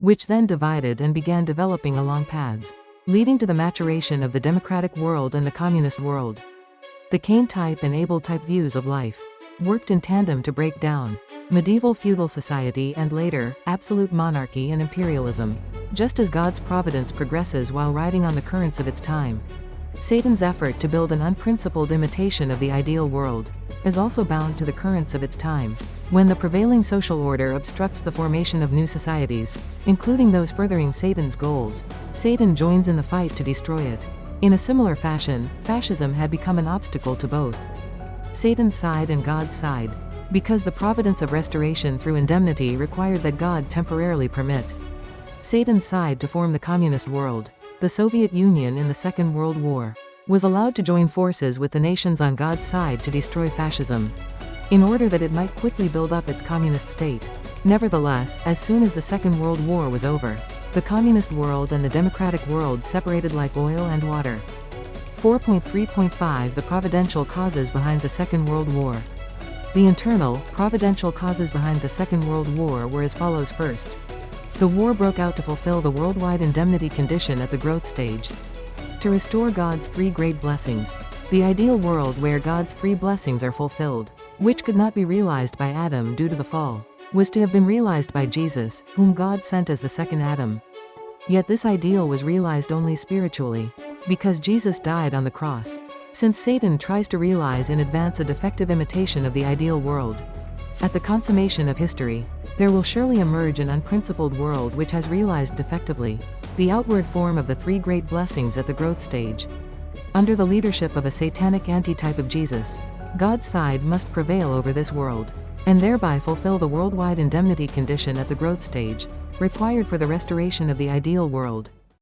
which then divided and began developing along paths, leading to the maturation of the democratic world and the communist world. The Cain-type and Abel-type views of life worked in tandem to break down medieval feudal society and later, absolute monarchy and imperialism, just as God's providence progresses while riding on the currents of its time. Satan's effort to build an unprincipled imitation of the ideal world is also bound to the currents of its time. When the prevailing social order obstructs the formation of new societies, including those furthering Satan's goals, Satan joins in the fight to destroy it. In a similar fashion, fascism had become an obstacle to both Satan's side and God's side, because the providence of restoration through indemnity required that God temporarily permit Satan's side to form the communist world. The Soviet Union in the Second World War was allowed to join forces with the nations on God's side to destroy fascism, in order that it might quickly build up its communist state. Nevertheless, as soon as the Second World War was over, the communist world and the democratic world separated like oil and water. 4.3.5 The providential causes behind the Second World War. The internal, providential causes behind the Second World War were as follows. First, the war broke out to fulfill the worldwide indemnity condition at the growth stage, to restore God's three great blessings, the ideal world where God's three blessings are fulfilled, which could not be realized by Adam due to the fall, was to have been realized by Jesus, whom God sent as the second Adam. Yet this ideal was realized only spiritually, because Jesus died on the cross. Since Satan tries to realize in advance a defective imitation of the ideal world, at the consummation of history, there will surely emerge an unprincipled world which has realized defectively the outward form of the three great blessings at the growth stage. Under the leadership of a satanic antitype of Jesus, God's side must prevail over this world, and thereby fulfill the worldwide indemnity condition at the growth stage, required for the restoration of the ideal world.